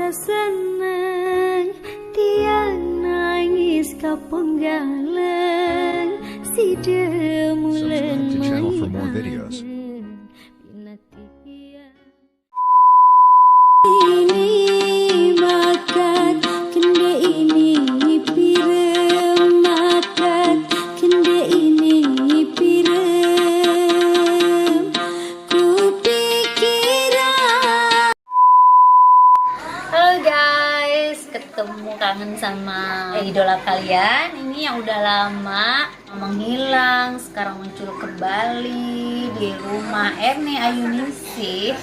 rasa senang tiang nangis kapenggalan si demulen Subscribe to channel for more videos. Ini makat kende ini pirem makat kende ini pirem ku pikiran. Halo guys, ketemu kangen sama idola kalian. Ini yang udah lama menghilang, sekarang muncul kembali di rumah Erni Ayuningsih.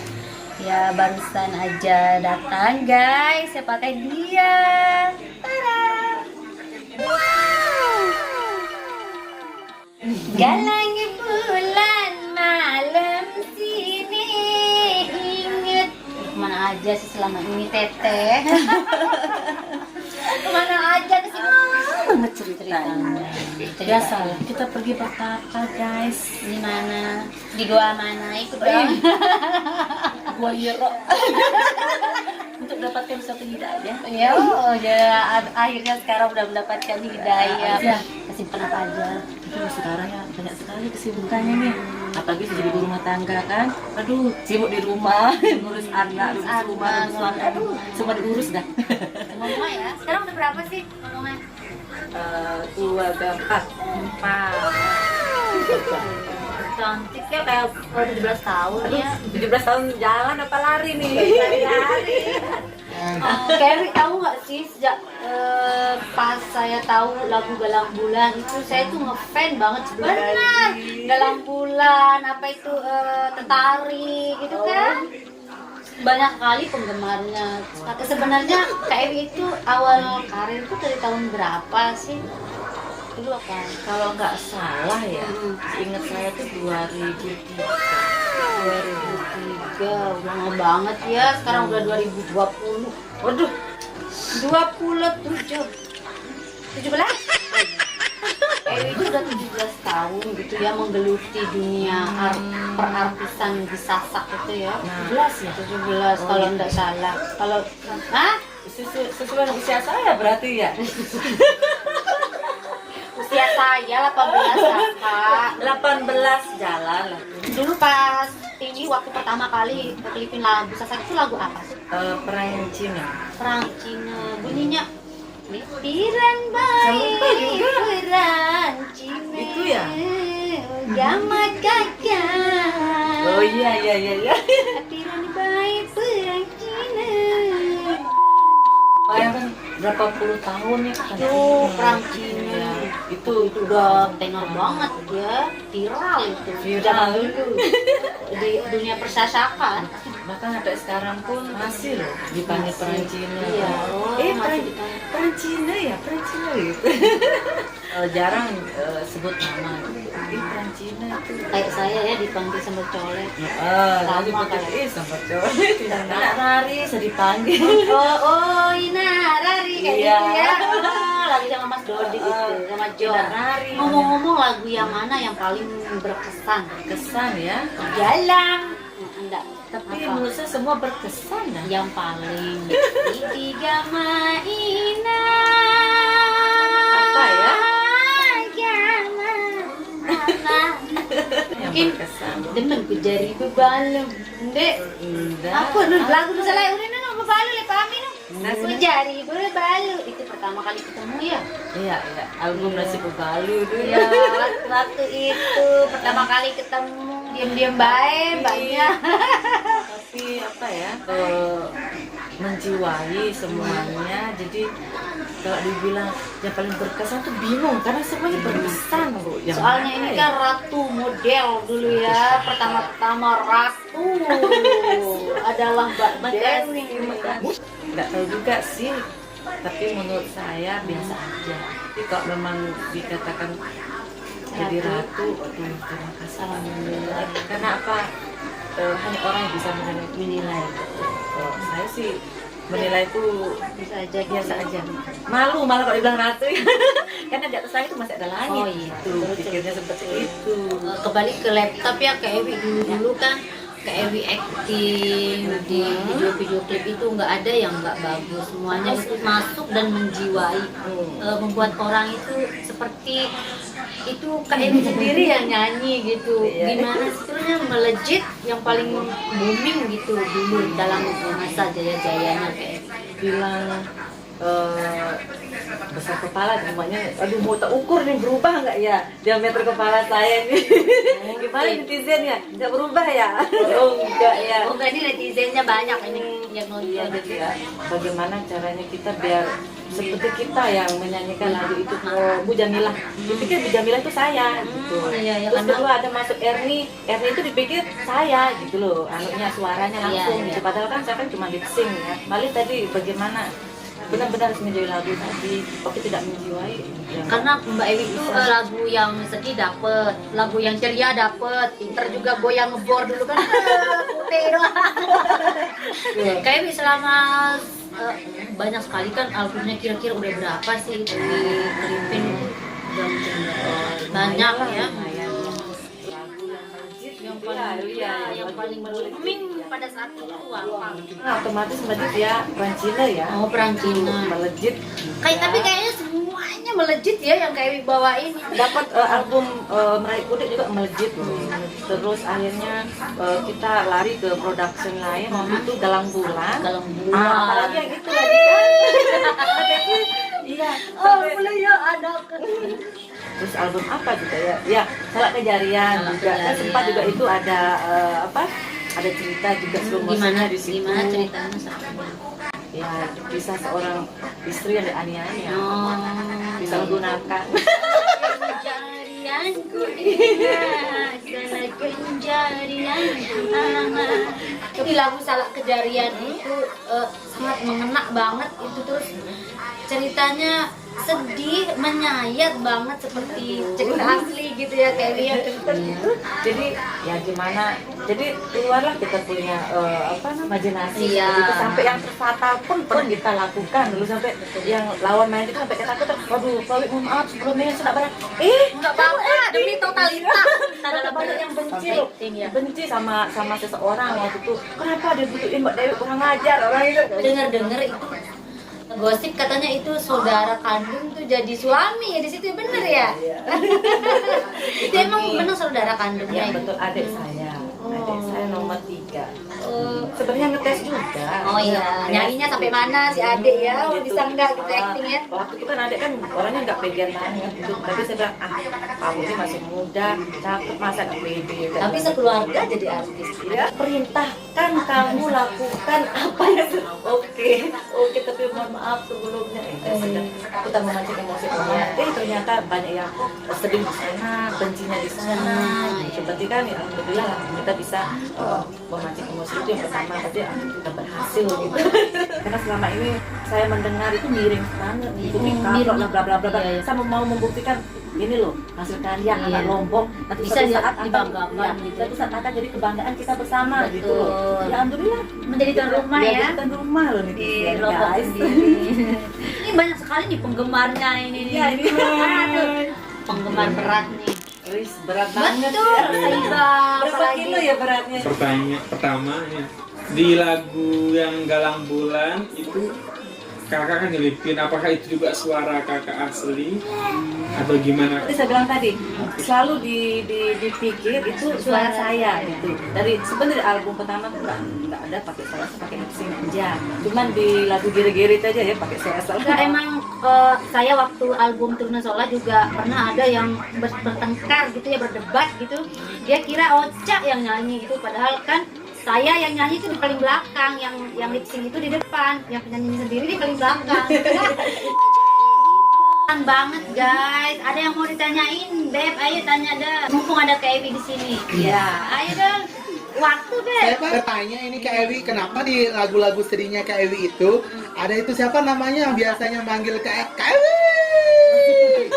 Ya barusan aja datang guys, saya pakai dia. Tada! Wow! Galangi bulan malam sini, inget kemana aja sih selama ini teteh? Kemana aja kesini banget ceritanya. Biasa kita pergi berkata guys. Di mana? Di gua mana? Ikut dong. Gua Yero untuk dapatkan satu hidayah. Ya, akhirnya sekarang udah mendapatkan hidayah. Ya. Kesimpan apa aja? Aduh, sekarang ya banyak sekali kesibukannya nih. Apalagi jadi ibu rumah tangga kan. Aduh, sibuk di rumah, ngurus anak, ngurus rumah, ngurus suami. Aduh, semua diurus dah. Ngomong ya. Sekarang udah berapa sih ngomongnya? 4. Cantik ya, kayak 17 tahun ya. 17 tahun jalan apa lari nih? Lari. Kerry tahu nggak sih sejak pas saya tahu lagu Galang Bulan itu saya tuh ngefans banget benar. Galang Bulan apa itu Tetari gitu kan. Banyak kali penggemarnya. Sebenarnya Kerry itu awal karir itu dari tahun berapa sih? Dulu apa? Kalau nggak salah ya, ingat saya tuh 2003. 2003, udah lama banget ya. Sekarang udah 2020. Waduh, 27 17 itu udah 17 tahun gitu ya menggeluti dunia perartisan di Sasak itu ya. 17 ya? 17 kalau enggak salah. Kalau Sesuai dengan usia saya berarti ya? usia saya 18 Kak. 18 jalan lah. Dulu pas ini waktu pertama kali klipin lagu Sasak itu lagu apa sih? Perang Cina. Perang Cina. Bunyinya pikiran baik perang Cina. Itu ya? Gamat kakak. Oh iya. Pikiran baik perang Cina. Bayangkan berapa puluh tahun ya kan? Itu perang Cina. Ya, Itu udah tenor banget ya, viral itu. Viral. Zaman dulu di dunia persasakan. Bahkan sampai sekarang pun masih loh dipanggil perang Cina. Iya. Masih dipanggil. Perang Cina gitu. Jarang sebut nama. Perang Cina itu. Kayak saya ya dipanggil sambal colek. Lagi Sama betul sampai cowok tidak Rari saya dipanggil. Oh, Ina Rari kayak Iya. gitu ya. Lagi sama Mas Dodi gitu, sama Jo. Ina Rari. Ngomong-ngomong lagu yang mana yang paling berkesan? Kesan ya. Galang. Enggak. Tapi Apa? menurut saya semua berkesan ya. Yang paling Tiga Maina. Apa ya? Yang Mungkin berkesan. demen ku jari bebalem. Dek. Enggak. Apa nu lagu nu salah udah nu bebalu le pahami nu. Ku jari bebalu itu pertama kali ketemu ya. Iya. Album Nasi Bebalu dulu. Ya, waktu itu pertama kali ketemu diam-diam baik banyak. Tapi apa ya? Menjiwai semuanya. Jadi kalau dibilang yang paling berkesan tuh bingung karena semuanya berkesan loh. Yang Soalnya mana ini ya? kan ratu model dulu ya. Pertama-tama ratu adalah Mbak Dewi. Nggak tahu juga sih. Tapi menurut saya biasa aja. Tapi kalau memang dikatakan jadi ratu, aduh terima kasih. Alhamdulillah. Karena apa? Hanya orang yang bisa menilai. Kalau saya sih menilai itu Bisa aja biasa aja. Malu malah kalau dibilang ratu ya. Karena di atas langit itu masih ada langit. Oh iya. Itu pikirnya seperti itu. Kembali ke laptop ya kayak dulu kan Kak Ewi acting di video-video klip itu nggak ada yang nggak bagus, semuanya itu masuk dan menjiwai, membuat orang itu seperti itu Kak Ewi sendiri yang nyanyi gitu. Gimana sih sebenarnya melejit yang paling booming gitu dulu dalam masa jaya-jayanya Kak Ewi. Bilang besar kepala, namanya aduh mau tak ukur nih, berubah nggak ya diameter kepala saya nih. Gimana netizen ya, nggak berubah ya? Oh enggak ya. Oh enggak, ini netizennya banyak ini yang Iya, nonton. jadi ya bagaimana caranya kita biar seperti kita yang menyanyikan lagu itu ke Bu Jamilah. Dipikir Bu Jamilah itu saya gitu. Iya, iya, Terus karena- kedua ada masuk Erni itu dipikir saya gitu loh, anunya suaranya langsung Iya, iya. gitu. Padahal kan saya kan cuma lip sync ya. Mali tadi bagaimana benar-benar harus menjadi lagu tadi, tapi tidak menjiwai. Karena Mbak Ewi itu lagu yang sedih dapet, lagu yang ceria dapet, pinter juga goyang ngebor dulu kan. Putih doang. Kayak Ewi selama banyak sekali kan albumnya, kira-kira udah berapa sih di klipin? Udah mungkin banyak ya. Yang paling yang paling booming pada saat itu apa? Nah, otomatis berarti dia Perancina ya. Oh, Perancina. Melejit. Tapi kayaknya semuanya melejit ya yang kayak Ewi bawain. Dapat album Meraih Kudik juga melejit loh. Terus akhirnya kita lari ke production lain, waktu itu Galang Bulan. Galang Bulan. Apalagi yang itu lagi kan. Iya. Oh, boleh ya ada. Terus album apa juga ya? Ya, Salak Kejarian Salak juga. Kan Kejarian. sempat juga itu ada apa? Ada cerita juga sebelum Gimana di situ. gimana ceritanya saat Ya, kisah seorang istri yang dianiaya. Oh, Bisa menggunakan. Kejadianku ingat, salah kejadianku hangat. Di lagu Salah Kejadian itu sangat mengena banget itu, terus ceritanya sedih, menyayat banget seperti cerita asli gitu ya kayak dia. Jadi ya gimana, jadi keluarlah kita punya imajinasi Iya. gitu. Sampai yang terfatal pun pernah kita lakukan dulu, sampai yang lawan main itu sampai ketakutan, waduh Pawi mohon maaf sebelumnya sudah berat, Enggak apa-apa demi totalitas. ada banyak yang benci loh, benci sama seseorang waktu itu, kenapa dia butuhin Mbak Dewi, kurang ajar orang itu. Dengar-dengar itu gosip katanya itu saudara kandung tuh jadi suami ya di situ, bener ya? Itu emang bener saudara kandungnya? Ya betul, adik saya nomor 3. Oh, Sebenarnya ngetes juga. oh iya, nyanyinya sampai mana si adik ya? Oh, bisa enggak gitu acting ya? Waktu itu kan adik kan orangnya nggak pegang banget gitu. Tapi saya bilang, kamu ini masih muda, cakep, masa nggak pede. Tapi sekeluarga jadi artis. Ya, perintahkan kamu lakukan apa yang oke, tapi mohon maaf sebelumnya. Aku tak memancing emosi orang. Ternyata banyak yang sedih di sana, bencinya di sana. Seperti kan, ya alhamdulillah kita bisa memancing emosi itu yang pertama, tadi kita berhasil gitu. Karena selama ini saya mendengar itu miring banget, ikutin kaplok lah bla bla bla. Iya, iya. Saya mau membuktikan ini loh hasil karya Iya. anak Lombok, nanti Bisa suatu saat akan dibanggakan gitu. suatu saat akan jadi kebanggaan kita bersama gitu loh. Betul. Ya alhamdulillah Menjadi tuan rumah ya? Jadi tuan rumah loh nih Di guys. Lombok sendiri. Ini banyak sekali nih penggemarnya ini nih. Iya, ini. Aduh, penggemar berat nih. Wis, berat banget Betul, ya. Saiba. Berapa kilo ya beratnya? Pertama ya, di lagu yang Galang Bulan itu kakak kan nyelipin, apakah itu juga suara kakak asli atau gimana? Tadi saya bilang tadi, selalu dipikir itu suara saya gitu. Dari sebenarnya album pertama tuh nggak ada pakai suara, pakai lip sync aja. Cuman di lagu Giri-Giri aja ya pakai suara saya. Enggak, emang saya waktu album Turuna Sola juga pernah ada yang bertengkar gitu ya, berdebat gitu. Dia kira Ocha yang nyanyi itu, padahal kan saya yang nyanyi itu di paling belakang, yang lip sync itu di depan, yang penyanyi sendiri di paling belakang. Keren banget guys. Ada yang mau ditanyain, Beb? Ayo tanya dah. Mumpung ada Kak Ewi di sini. Ya, ayo dong. Waktu Beb. Saya bertanya ini Kak Ewi, kenapa di lagu-lagu sedihnya Kak Ewi itu ada itu siapa namanya yang biasanya manggil Kak Ewi?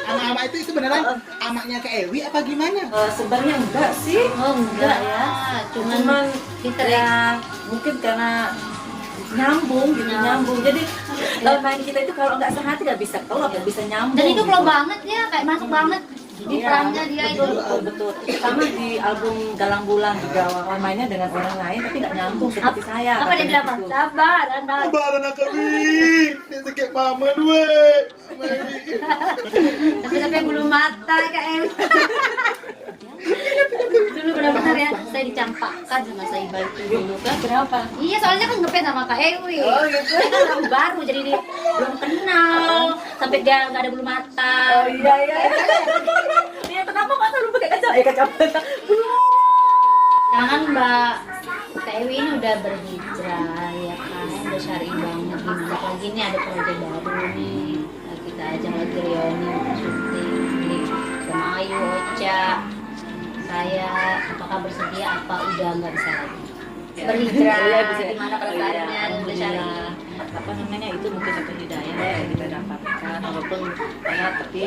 Ama-ama itu beneran amaknya Kak Ewi apa gimana? Sebenarnya enggak sih. Oh enggak ya, Cuman pinter ya mungkin karena nyambung gitu, nyambung. Jadi main kita itu kalau nggak sehati nggak bisa keluar, nggak bisa nyambung. Dan itu gitu. flow banget ya, kayak masuk banget. Di perannya dia itu. Betul. Sama di album Galang Bulan juga awal mainnya dengan orang lain tapi nggak nyambung seperti saya. Apa dia bilang? Gitu. Sabar, Anda. Lebaran aku Wi. Dia sakit mama dua. Tapi bulu mata Kak Ewi. Dulu benar-benar ya, saya dicampakkan sama Saibah itu dulu kan. Kenapa? Iya, soalnya kan ngefans sama Kak Ewi. Oh, gitu. Saya kan orang baru, jadi dia belum kenal. Sampai dia nggak ada bulu mata. Oh iya. Iya, kenapa kok selalu pakai kacamata? Karena kan Mbak Kak Ewi ini udah berhijrah, ya kan, udah syar'i banget. Gimana lagi nih ada proyek baru nih. Nah, kita ajak lagi reuni untuk syuting. Jadi sama Ayu, Ocha, saya, apakah bersedia apa udah nggak bisa lagi berhijrah? Iya, bisa. Gimana perasaannya dan udah syar'i? Apa namanya itu mungkin satu hidayah ya yang kita dapatkan walaupun ya tapi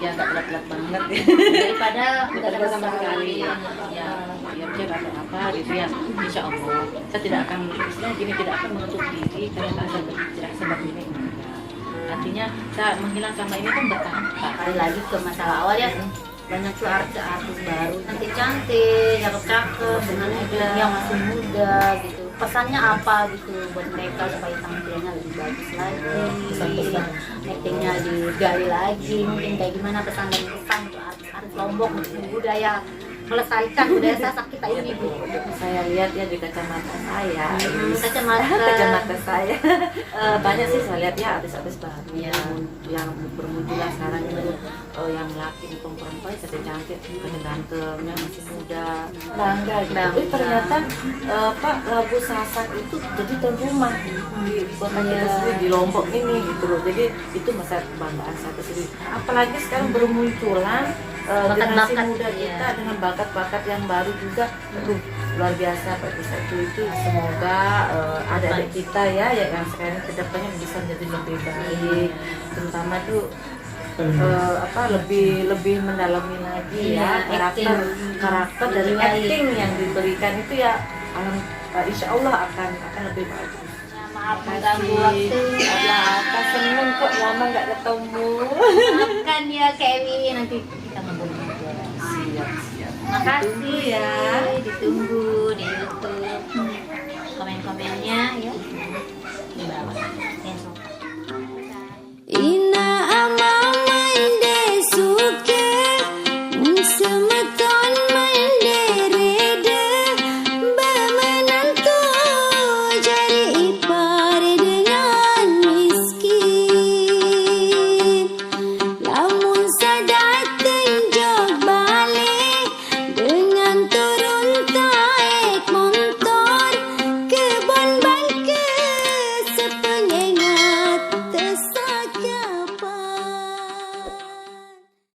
ya nggak telat-telat banget ya. Daripada nggak ada sama sekali ya dia apa gitu ya insya Allah saya tidak akan istilahnya gini tidak akan menutup diri karena saya berhijrah sebab ini artinya saya menghilang sama ini kan bertahap Kembali lagi ke masalah awal ya, banyak tuh artis baru cantik-cantik, cakep-cakep dengan edit yang masih muda gitu. Pesannya apa gitu buat mereka supaya tampilannya lebih bagus lagi, actingnya digali lagi, mungkin kayak gimana pesan dan pesan untuk artis Lombok untuk budaya melestarikan budaya Sasak kita ini Bu. saya lihat ya di kacamata saya Kacamata saya banyak sih saya lihat ya artis-artis baru yang bermunculan sekarang itu yang laki maupun perempuan cantik ganteng yang masih muda bangga gitu. Ternyata Pak lagu Sasak itu jadi tuan rumah di kota kita sendiri di Lombok ini gitu loh. Jadi itu masa kebanggaan saya sendiri. Apalagi sekarang bermunculan generasi muda kita dengan bakat-bakat yang baru juga. Aduh, luar biasa Pak Bisa itu semoga adik-adik kita ya yang sekarang kedepannya bisa menjadi lebih baik, terutama tuh lebih mendalami lagi ya karakter dari acting yang diberikan itu ya insya Allah akan lebih bagus. Maaf mengganggu waktu. Ya, apa seneng kok lama nggak ketemu. Maafkan ya Kak Ewi, nanti kita ngobrol juga. Siap. Makasih Ditunggu ya. ditunggu.